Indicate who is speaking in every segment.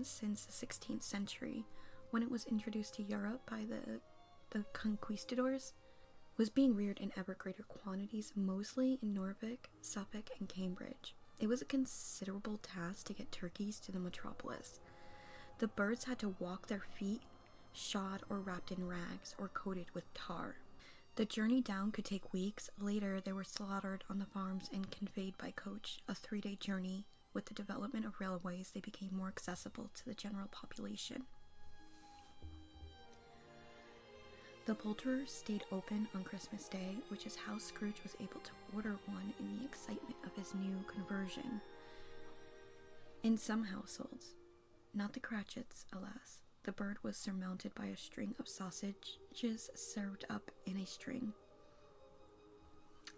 Speaker 1: since the 16th century, when it was introduced to Europe by the conquistadors, was being reared in ever greater quantities, mostly in Norfolk, Suffolk, and Cambridge. It was a considerable task to get turkeys to the metropolis. The birds had to walk their feet, shod or wrapped in rags, or coated with tar. The journey down could take weeks. Later, they were slaughtered on the farms and conveyed by coach, a 3-day journey. With the development of railways, they became more accessible to the general population. The poulterers stayed open on Christmas Day, which is how Scrooge was able to order one in the excitement of his new conversion. In some households, not the Cratchits, alas, the bird was surmounted by a string of sausages served up in a string,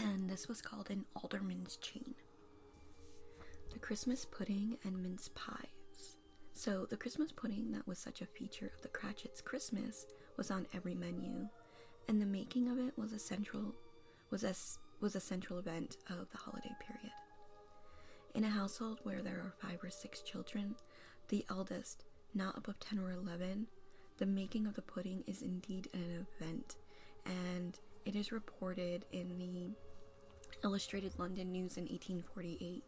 Speaker 1: and this was called an alderman's chain. The Christmas pudding and mince pies. So the Christmas pudding that was such a feature of the Cratchits' Christmas was on every menu, and the making of it was a central event of the holiday period. In a household where there are 5 or 6 children, the eldest, not above 10 or 11, the making of the pudding is indeed an event, and it is reported in the Illustrated London News in 1848.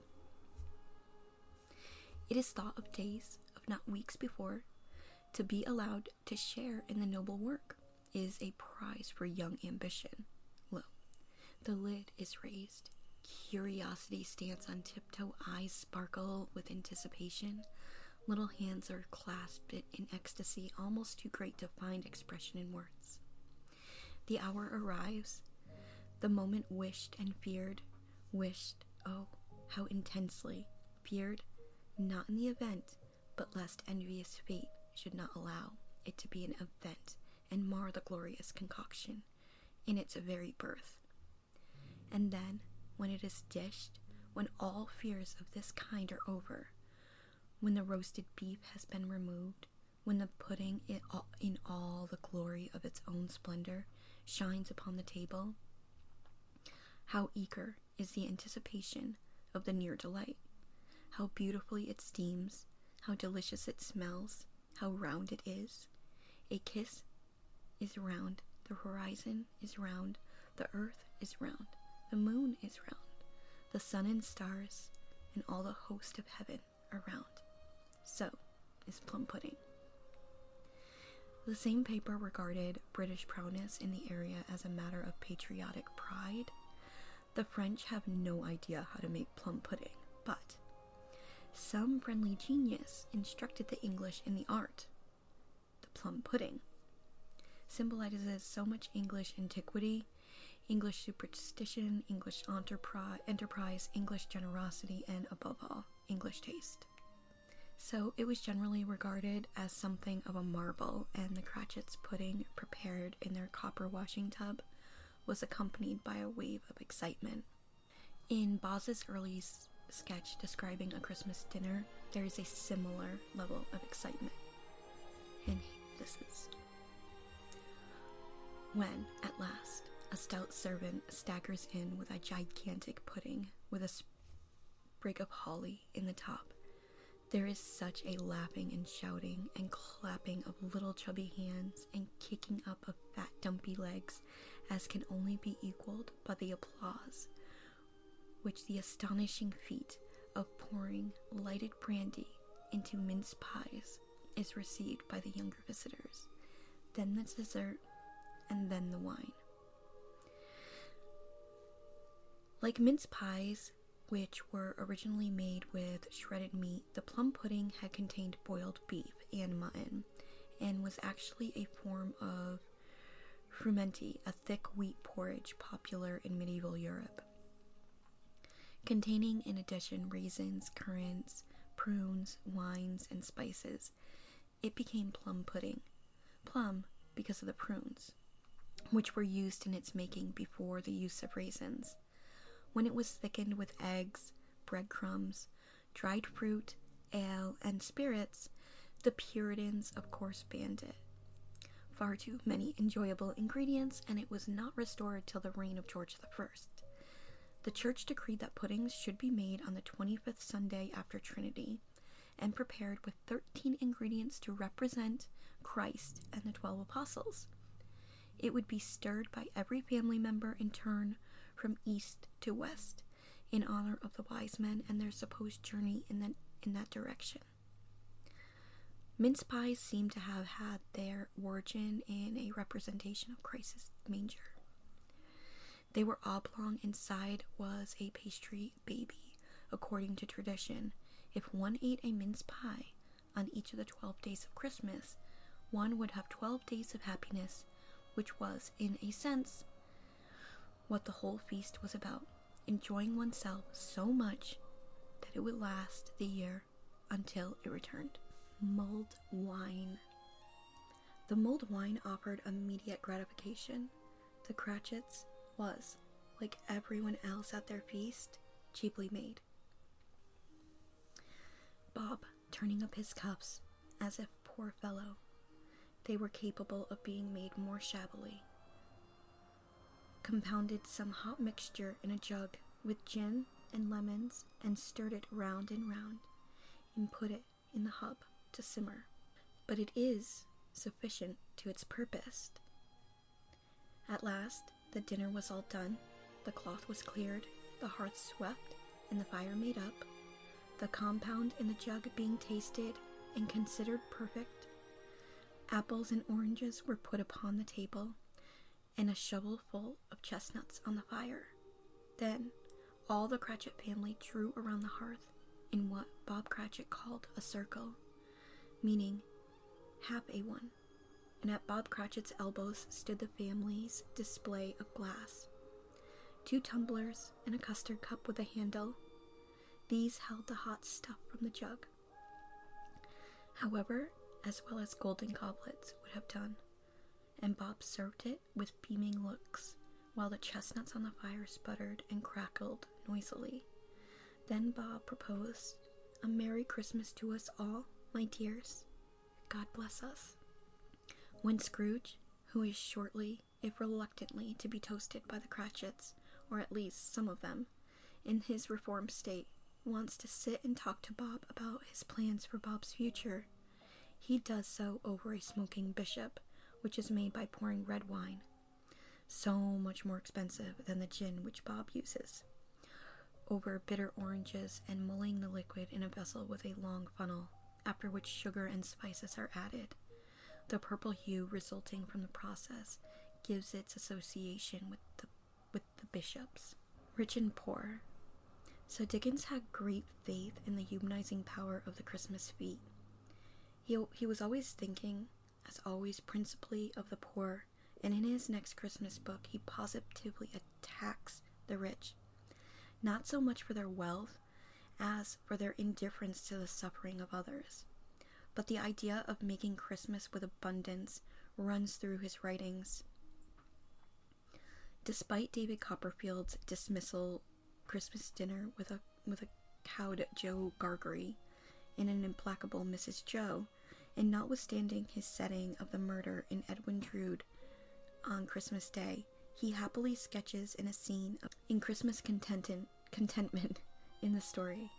Speaker 1: It is thought of days, if not weeks before, to be allowed to share in the noble work is a prize for young ambition. Lo, the lid is raised. Curiosity stands on tiptoe, eyes sparkle with anticipation. Little hands are clasped in ecstasy, almost too great to find expression in words. The hour arrives, the moment wished and feared, wished, oh, how intensely, feared, not in the event, but lest envious fate should not allow it to be an event and mar the glorious concoction in its very birth. And then, when it is dished, when all fears of this kind are over, when the roasted beef has been removed, when the pudding in all the glory of its own splendor shines upon the table, how eager is the anticipation of the near delight, how beautifully it steams, how delicious it smells, how round it is. A kiss is round, the horizon is round, the earth is round, the moon is round, the sun and stars, and all the host of heaven are round. So is plum pudding. The same paper regarded British prowess in the area as a matter of patriotic pride. The French have no idea how to make plum pudding, but some friendly genius instructed the English in the art. The plum pudding symbolizes so much English antiquity, English superstition, English enterprise, English generosity, and above all, English taste. So it was generally regarded as something of a marvel, and the Cratchits' pudding, prepared in their copper washing tub, was accompanied by a wave of excitement. In Boz's early sketch describing a Christmas dinner, there is a similar level of excitement. And this is when, at last, a stout servant staggers in with a gigantic pudding with a sprig of holly in the top. There is such a laughing and shouting and clapping of little chubby hands and kicking up of fat dumpy legs as can only be equaled by the applause which the astonishing feat of pouring lighted brandy into mince pies is received by the younger visitors, then the dessert, and then the wine. Like mince pies, which were originally made with shredded meat, the plum pudding had contained boiled beef and mutton, and was actually a form of frumenty, a thick wheat porridge popular in medieval Europe, containing in addition raisins, currants, prunes, wines, and spices. It became plum pudding. Plum because of the prunes, which were used in its making before the use of raisins. When it was thickened with eggs, breadcrumbs, dried fruit, ale, and spirits, the Puritans of course banned it. Far too many enjoyable ingredients, and it was not restored till the reign of George I. The church decreed that puddings should be made on the 25th Sunday after Trinity, and prepared with 13 ingredients to represent Christ and the 12 apostles. It would be stirred by every family member in turn from east to west in honor of the wise men and their supposed journey in that direction. Mince pies seem to have had their origin in a representation of Christ's manger. They were oblong, inside was a pastry baby. According to tradition, if one ate a mince pie on each of the 12 days of Christmas, one would have 12 days of happiness, which was, in a sense, what the whole feast was about, enjoying oneself so much that it would last the year until it returned. Mulled wine. The mulled wine offered immediate gratification. The Cratchits was, like everyone else at their feast, cheaply made. Bob turning up his cups, as if, poor fellow, they were capable of being made more shabbily, compounded some hot mixture in a jug with gin and lemons and stirred it round and round and put it in the hob to simmer. But it is sufficient to its purpose. At last, the dinner was all done, the cloth was cleared, the hearth swept, and the fire made up, the compound in the jug being tasted and considered perfect. Apples and oranges were put upon the table, and a shovelful of chestnuts on the fire. Then, all the Cratchit family drew around the hearth in what Bob Cratchit called a circle, meaning half a one, and at Bob Cratchit's elbows stood the family's display of glass. 2 tumblers and a custard cup with a handle. These held the hot stuff from the jug. However, as well as golden goblets would have done, and Bob served it with beaming looks, while the chestnuts on the fire sputtered and crackled noisily. Then Bob proposed, "A Merry Christmas to us all, my dears. God bless us." When Scrooge, who is shortly, if reluctantly, to be toasted by the Cratchits, or at least some of them, in his reformed state, wants to sit and talk to Bob about his plans for Bob's future, he does so over a smoking bishop, which is made by pouring red wine, so much more expensive than the gin which Bob uses, over bitter oranges and mulling the liquid in a vessel with a long funnel, after which sugar and spices are added. The purple hue resulting from the process gives its association with the bishops. Rich and poor. So Dickens had great faith in the humanizing power of the Christmas feast. He was always thinking, as always, principally of the poor, and in his next Christmas book he positively attacks the rich, not so much for their wealth as for their indifference to the suffering of others. But the idea of making Christmas with abundance runs through his writings. Despite David Copperfield's dismissal Christmas dinner with a cowed Joe Gargery and an implacable Mrs. Joe, and notwithstanding his setting of the murder in Edwin Drood on Christmas Day, he happily sketches in a scene in Christmas contentment in the story,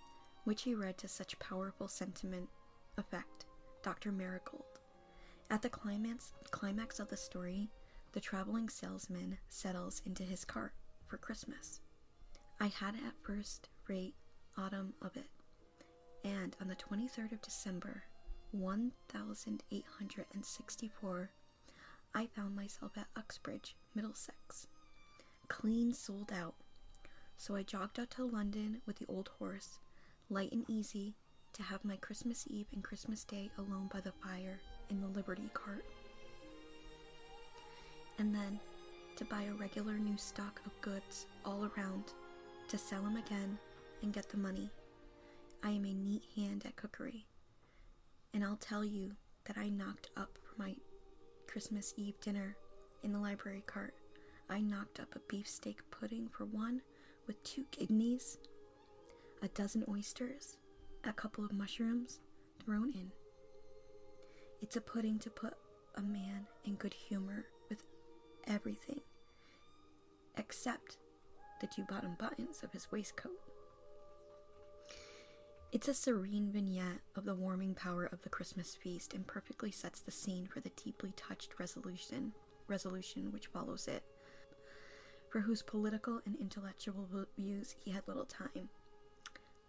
Speaker 1: which he read to such powerful sentiment effect, Dr. Marigold. At the climax of the story, the traveling salesman settles into his cart for Christmas. I had at first rate autumn of it, and on the 23rd of December, 1864, I found myself at Uxbridge, Middlesex, clean sold out. So I jogged out to London with the old horse, light and easy, to have my Christmas Eve and Christmas Day alone by the fire in the Liberty cart. And then to buy a regular new stock of goods all around, to sell them again and get the money. I am a neat hand at cookery, and I'll tell you that I knocked up for my Christmas Eve dinner in the library cart. I knocked up a beefsteak pudding for one with 2 kidneys, a dozen oysters, a couple of mushrooms thrown in. It's a pudding to put a man in good humor with everything except the 2 bottom buttons of his waistcoat. It's a serene vignette of the warming power of the Christmas feast and perfectly sets the scene for the deeply touched resolution which follows it, for whose political and intellectual views he had little time.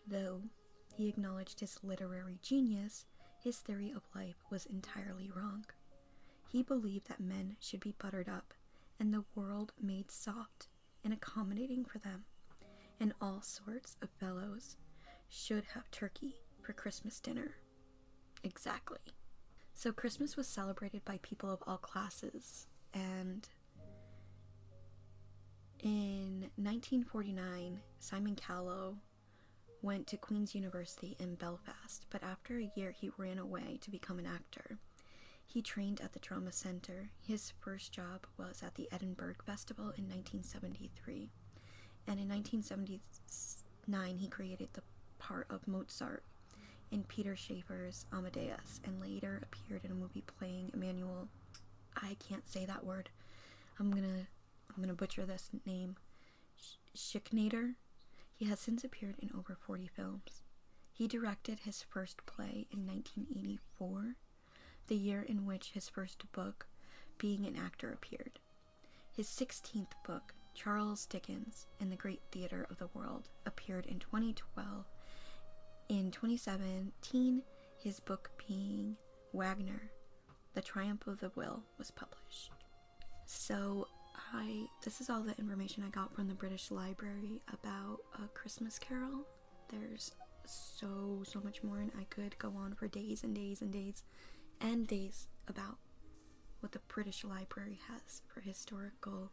Speaker 1: Though he acknowledged his literary genius, his theory of life was entirely wrong. He believed that men should be buttered up and the world made soft and accommodating for them, and all sorts of fellows should have turkey for Christmas dinner. Exactly. So Christmas was celebrated by people of all classes, and in 1949, Simon Callow went to Queen's University in Belfast, but after a year he ran away to become an actor. He trained at the Drama Centre. His first job was at the Edinburgh Festival in 1973, and in 1979 he created the part of Mozart in Peter Shaffer's Amadeus, and later appeared in a movie playing Emmanuel. I can't say that word. I'm gonna butcher this name. Schicknader. He has since appeared in over 40 films. He directed his first play in 1984, the year in which his first book, Being an Actor, appeared. His 16th book, Charles Dicken and the Great Theatre of the World, appeared in 2012. In 2017, his book Being Wagner, The Triumph of the Will, was published. So this is all the information I got from the British Library about A Christmas Carol. There's so much more, and I could go on for days and days and days and days about what the British Library has for historical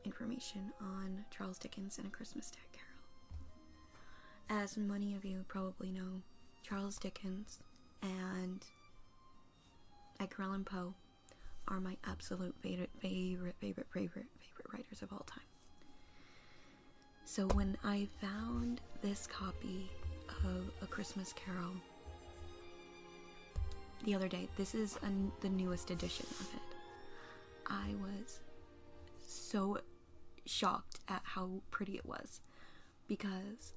Speaker 1: information on Charles Dickens and A Christmas Carol. As many of you probably know, Charles Dickens and Edgar Allan Poe are my absolute favorite writers of all time. So when I found this copy of A Christmas Carol the other day, this is the newest edition of it, I was so shocked at how pretty it was, because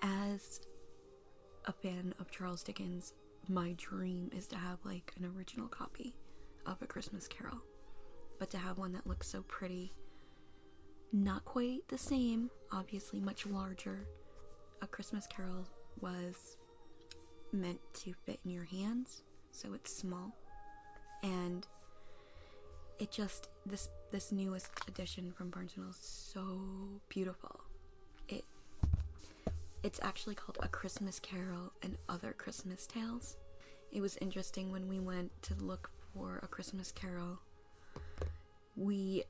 Speaker 1: as a fan of Charles Dickens, my dream is to have like an original copy of A Christmas Carol, but to have one that looks so pretty. Not quite the same, obviously much larger. A Christmas Carol was meant to fit in your hands, so it's small, and it just, this newest edition from Barnes & Noble is so beautiful. It's actually called A Christmas Carol and Other Christmas Tales. It was interesting when we went to look for A Christmas Carol. We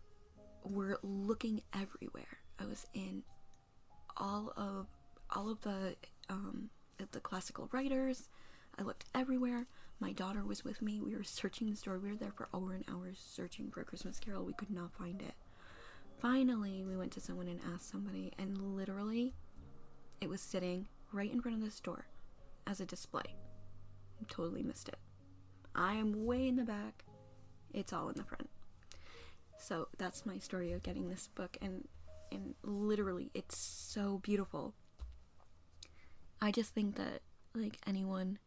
Speaker 1: were looking everywhere. I was in all of the classical writers. I looked everywhere. My daughter was with me. We were searching the store. We were there for over an hour searching for A Christmas Carol. We could not find it. Finally, we went to someone and asked somebody, and literally, it was sitting right in front of the store as a display. Totally missed it. I am way in the back. It's all in the front. So that's my story of getting this book, and literally, it's so beautiful. I just think that like anyone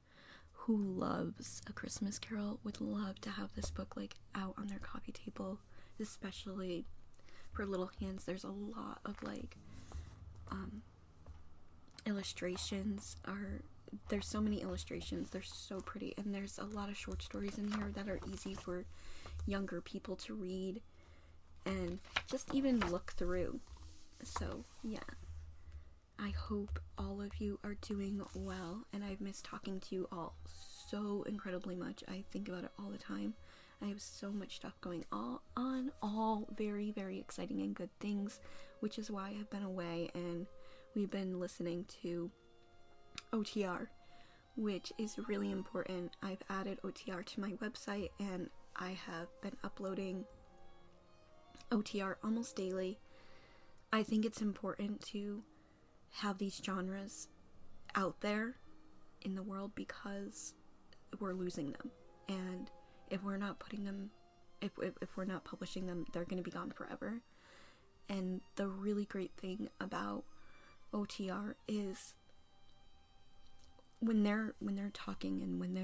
Speaker 1: who loves A Christmas Carol would love to have this book like out on their coffee table, especially for little hands. There's a lot of like illustrations. There's so many illustrations. They're so pretty, and there's a lot of short stories in here that are easy for younger people to read and just even look through. So yeah, I hope all of you are doing well, and I've missed talking to you all so incredibly much. I think about it all the time. I have so much stuff going on, all very, very exciting and good things, which is why I've been away, and we've been listening to OTR, which is really important. I've added OTR to my website, and I have been uploading OTR almost daily. I think it's important to have these genres out there in the world because we're losing them, and if we're not putting them, if we're not publishing them, they're going to be gone forever. And the really great thing about OTR is when they're talking and when they're